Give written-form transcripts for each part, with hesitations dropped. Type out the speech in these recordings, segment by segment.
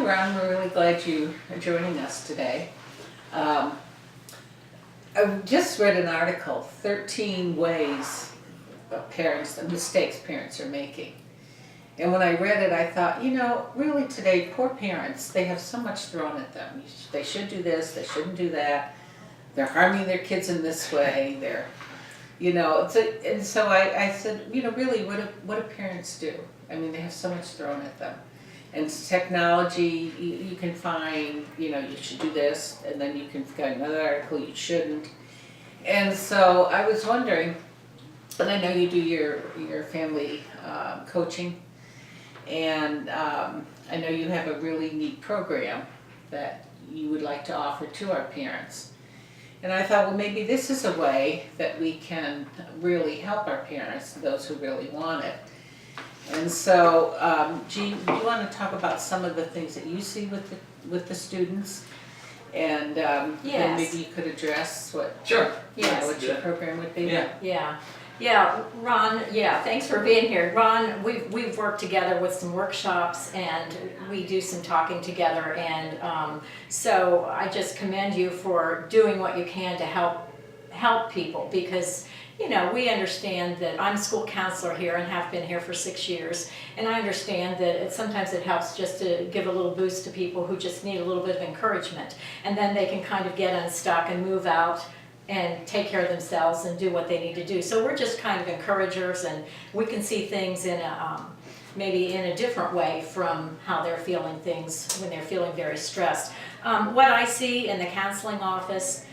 Ron. We're really glad you are joining us today. I just read an article, 13 ways of parents, the mistakes parents are making. And when I read it, I thought, really today, poor parents, they have so much thrown at them. They should do this, they shouldn't do that. They're harming their kids in this way. And so I said, really, what do parents do? I mean, they have so much thrown at them. And technology, you can find, you should do this, and then you can find another article you shouldn't. And so I was wondering, and I know you do your family coaching, and I know you have a really neat program that you would like to offer to our parents. And I thought, well, maybe this is a way that we can really help our parents, those who really want it. And so, Jean, do you want to talk about some of the things that you see with the students? And then maybe you could address what your program would be. Yeah, Ron, thanks for being here. Ron, we've worked together with some workshops and we do some talking together, and so I just commend you for doing what you can to help people, because we understand that I'm a school counselor here and have been here for 6 years, and I understand that sometimes it helps just to give a little boost to people who just need a little bit of encouragement, and then they can kind of get unstuck and move out and take care of themselves and do what they need to do. So we're just kind of encouragers, and we can see things in maybe in a different way from how they're feeling things when they're feeling very stressed. What I see in the counseling office,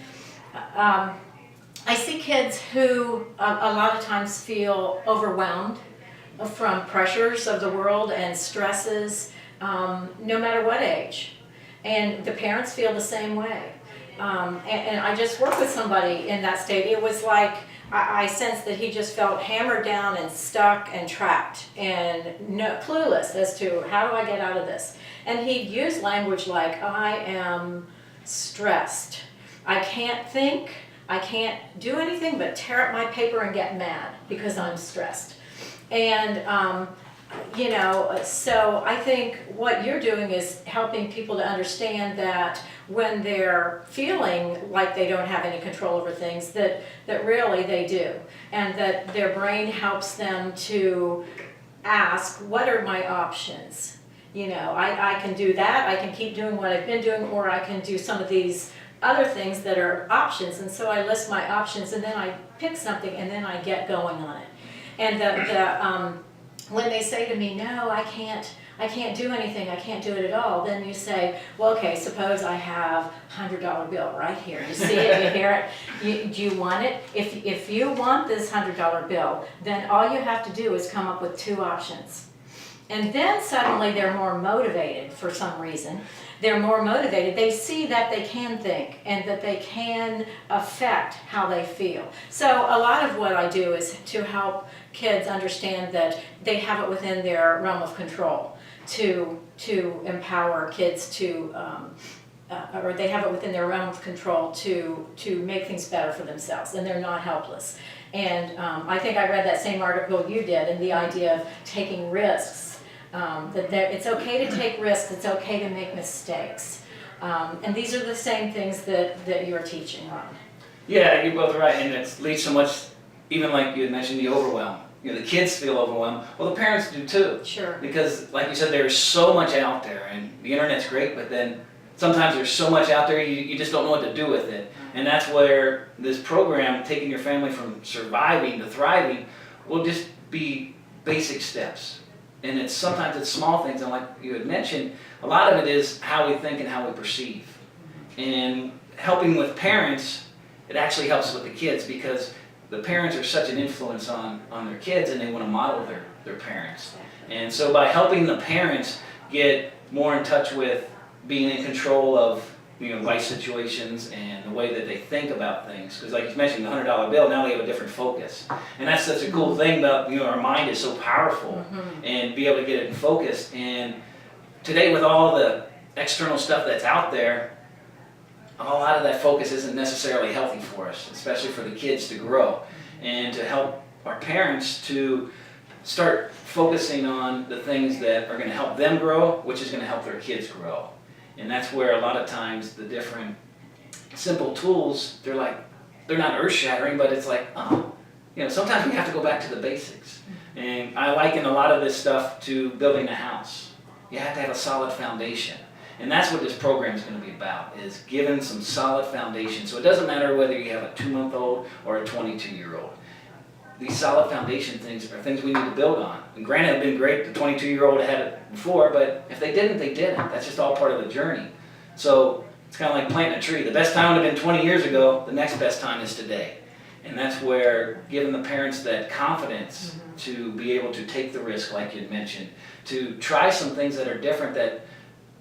I see kids who a lot of times feel overwhelmed from pressures of the world and stresses, no matter what age. And the parents feel the same way. And I just worked with somebody in that state. It was like I sensed that he just felt hammered down and stuck and trapped and clueless as to how do I get out of this. And he'd use language like, I am stressed. I can't think. I can't do anything but tear up my paper and get mad because I'm stressed. And so I think what you're doing is helping people to understand that when they're feeling like they don't have any control over things, that really they do. And that their brain helps them to ask, what are my options? I can do that, I can keep doing what I've been doing, or I can do some of these other things that are options. And so I list my options, and then I pick something, and then I get going on it. And when they say to me, no, I can't do anything, I can't do it at all, then you say, well, okay, suppose I have $100 bill right here. You see it, you hear it, do you want it? If you want this $100 bill, then all you have to do is come up with 2 options. And then suddenly they're more motivated for some reason. They're more motivated. They see that they can think and that they can affect how they feel. So a lot of what I do is to help kids understand that they have it within their realm of control to empower kids to, or they have it within their realm of control to make things better for themselves, and they're not helpless. And I think I read that same article you did, and the idea of taking risks. That it's okay to take risks, it's okay to make mistakes. And these are the same things that you're teaching on. Yeah, you're both right, and it leads so much, even like you had mentioned, the overwhelm. The kids feel overwhelmed. Well, the parents do too. Sure. Because, like you said, there's so much out there, and the internet's great, but then sometimes there's so much out there you just don't know what to do with it. And that's where this program, taking your family from surviving to thriving, will just be basic steps. And sometimes it's small things, and like you had mentioned, a lot of it is how we think and how we perceive. And helping with parents, it actually helps with the kids, because the parents are such an influence on their kids, and they want to model their parents. And so by helping the parents get more in touch with being in control of life situations and the way that they think about things, because like you mentioned, the $100 bill, now they have a different focus. And that's such a cool thing about, our mind is so powerful, and be able to get it in focus. And today, with all the external stuff that's out there, a lot of that focus isn't necessarily healthy for us, especially for the kids to grow. And to help our parents to start focusing on the things that are going to help them grow, which is going to help their kids grow. And that's where a lot of times the different simple tools, they're not earth-shattering, but it's like, oh, sometimes we have to go back to the basics. And I liken a lot of this stuff to building a house. You have to have a solid foundation. And that's what this program is going to be about, is giving some solid foundation. So it doesn't matter whether you have a 2-month-old or a 22-year-old. These solid foundation things are things we need to build on. And granted, it'd been great the 22-year-old had it before, but if they didn't, they didn't. That's just all part of the journey. So it's kind of like planting a tree. The best time would have been 20 years ago. The next best time is today. And that's where giving the parents that confidence to be able to take the risk, like you mentioned, to try some things that are different that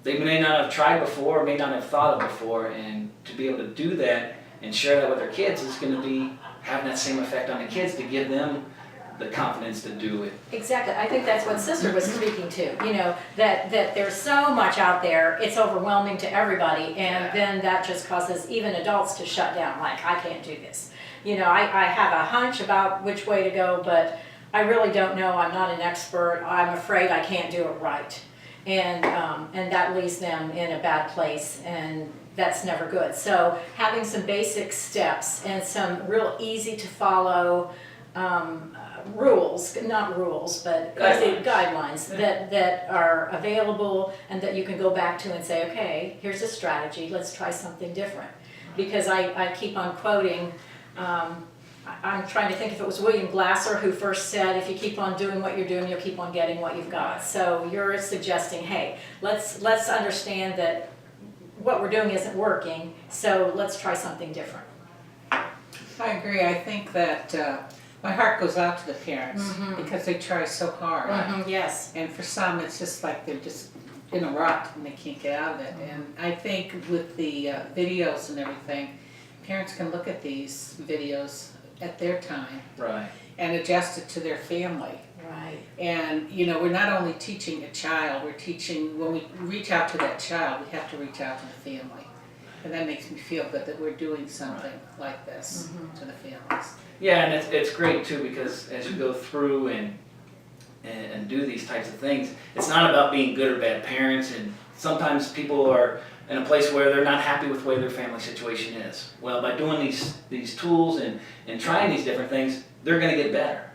they may not have tried before, may not have thought of before, and to be able to do that and share that with their kids is going to be having that same effect on the kids to give them the confidence to do it. Exactly. I think that's what Sister was speaking to, that there's so much out there, it's overwhelming to everybody, and then that just causes even adults to shut down, like, I can't do this. I have a hunch about which way to go, but I really don't know. I'm not an expert. I'm afraid I can't do it right. And that leaves them in a bad place, and that's never good. So having some basic steps and some real easy to follow rules, not rules, but guidelines that are available and that you can go back to and say, okay, here's a strategy, let's try something different. Because I keep on quoting, I'm trying to think if it was William Glasser who first said, if you keep on doing what you're doing, you'll keep on getting what you've got. So you're suggesting, hey, let's understand that what we're doing isn't working, so let's try something different. I agree. I think that my heart goes out to the parents because they try so hard. Yes. And for some, it's just like they're just in a rut and they can't get out of it. And I think with the videos and everything, parents can look at these videos at their time, Right. and adjust it to their family. Right. And we're not only teaching a child, we're teaching, when we reach out to that child, we have to reach out to the family. And that makes me feel good that we're doing something like this to the families. Yeah, and it's great too, because as you go through and do these types of things, it's not about being good or bad parents, and sometimes people are in a place where they're not happy with the way their family situation is. Well, by doing these tools and trying these different things, they're going to get better.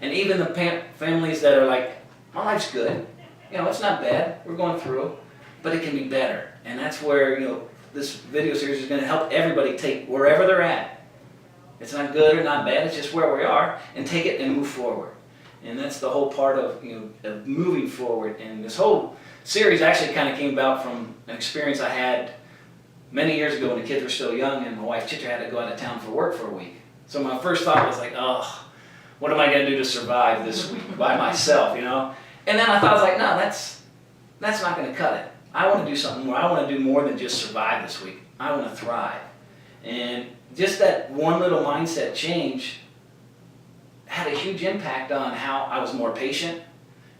And even the families that are like, my life's good, it's not bad, we're going through, but it can be better. And that's where, this video series is going to help everybody take wherever they're at. It's not good or not bad, it's just where we are, and take it and move forward. And that's the whole part of, of moving forward. And this whole series actually kind of came about from an experience I had many years ago when the kids were still young, and my wife Chitra had to go out of town for work for a week. So my first thought was like, oh, what am I going to do to survive this week by myself, And then I thought, I was like, no, that's not going to cut it. I want to do something more. I want to do more than just survive this week. I want to thrive. And just that one little mindset change had a huge impact on how I was more patient,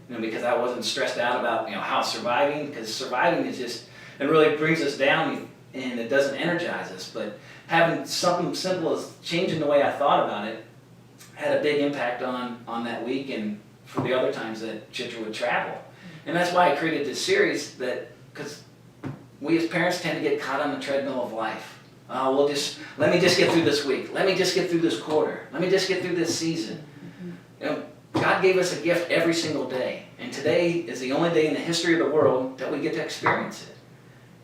because I wasn't stressed out about, how surviving, because surviving is just, it really brings us down and it doesn't energize us. But having something simple as changing the way I thought about it had a big impact on that week and for the other times that Chitra would travel. And that's why I created this series, because we as parents tend to get caught on the treadmill of life. Let me just get through this week. Let me just get through this quarter. Let me just get through this season. God gave us a gift every single day. And today is the only day in the history of the world that we get to experience it.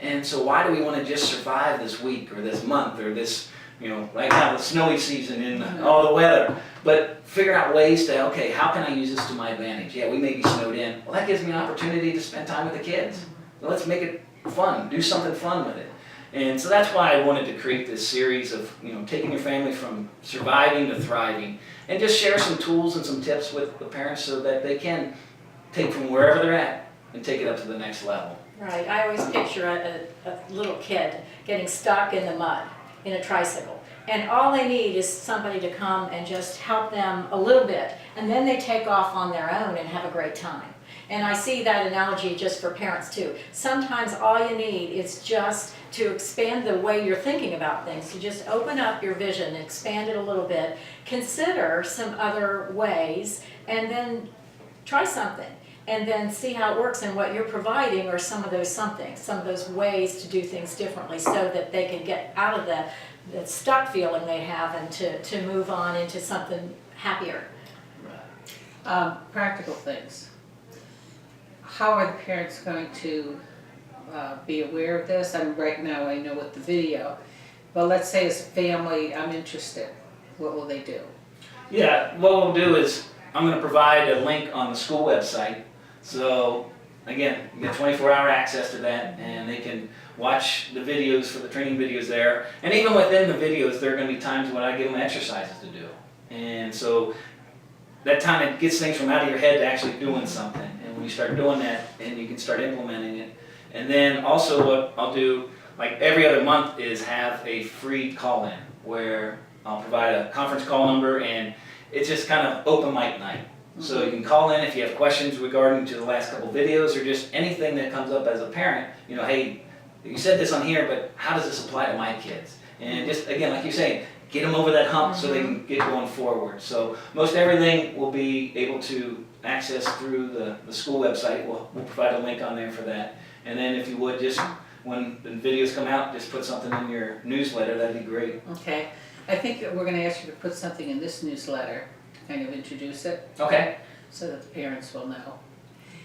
And so why do we want to just survive this week or this month or this, right now the snowy season and all the weather? But figure out ways to, okay, how can I use this to my advantage? Yeah, we may be snowed in. Well, that gives me an opportunity to spend time with the kids. Well, let's make it fun. Do something fun with it. And so that's why I wanted to create this series of, taking your family from surviving to thriving, and just share some tools and some tips with the parents so that they can take from wherever they're at and take it up to the next level. Right. I always picture a little kid getting stuck in the mud in a tricycle. And all they need is somebody to come and just help them a little bit. And then they take off on their own and have a great time. And I see that analogy just for parents too. Sometimes all you need is just to expand the way you're thinking about things, to just open up your vision, expand it a little bit, consider some other ways, and then try something. And then see how it works, and what you're providing are some of those somethings, some of those ways to do things differently so that they can get out of the stuck feeling they have and to move on into something happier. Practical things. How are the parents going to be aware of this? I mean, right now I know with the video, but let's say as a family, I'm interested. What will they do? Yeah, what we'll do is I'm going to provide a link on the school website. So again, you get 24-hour access to that, and they can watch the videos for the training videos there. And even within the videos, there are going to be times when I give them exercises to do. And so that time it gets things from out of your head to actually doing something. And when you start doing that, and you can start implementing it. And then also what I'll do, like every other month, is have a free call-in where I'll provide a conference call number, and it's just kind of open mic night. So you can call in if you have questions regarding to the last couple videos or just anything that comes up as a parent. You know, hey, you said this on here, but how does this apply to my kids? And just, again, like you're saying, get them over that hump so they can get going forward. So most everything will be able to access through the school website. We'll provide a link on there for that. And then if you would, just when the videos come out, just put something in your newsletter. That'd be great. Okay. I think that we're going to ask you to put something in this newsletter to kind of introduce it. Okay. So that the parents will know.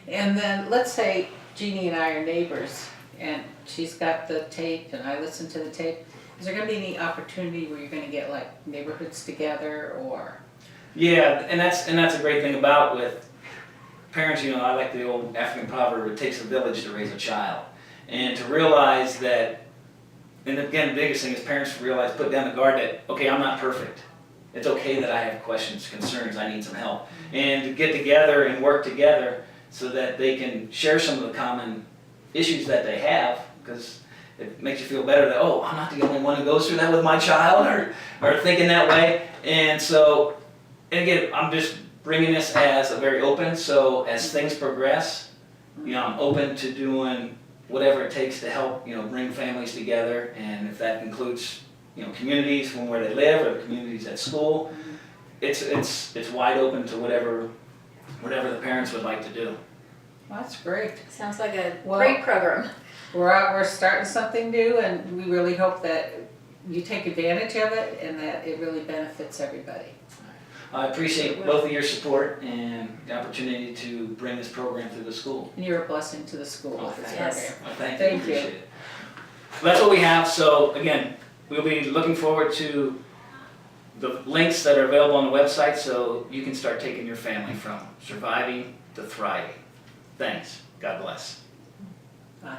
And then let's say Jeannie and I are neighbors and she's got the tape and I listen to the tape. Is there going to be any opportunity where you're going to get like neighborhoods together or? Yeah, and that's a great thing about with parents. You know, I like the old African proverb, it takes a village to raise a child. And to realize that, and again, the biggest thing is parents to realize, put down the guard that, okay, I'm not perfect. It's okay that I have questions, concerns, I need some help. And to get together and work together so that they can share some of the common issues that they have, because it makes you feel better that, oh, I'm not the only one who goes through that with my child, or thinking that way. And so, and again, I'm just bringing this as a very open, so as things progress, you know, I'm open to doing whatever it takes to help, you know, bring families together. And if that includes, you know, communities from where they live or communities at school, it's wide open to whatever the parents would like to do. Well, that's great. Sounds like a Well, great program. We're starting something new and we really hope that you take advantage of it and that it really benefits everybody. I appreciate both of your support and the opportunity to bring this program through the school. And you're a blessing to the school Oh, with this yes. program. Well, thank you. Thank you. Appreciate it. Well, that's what we have. So again, we'll be looking forward to the links that are available on the website so you can start taking your family from surviving to thriving. Thanks. God bless. Bye.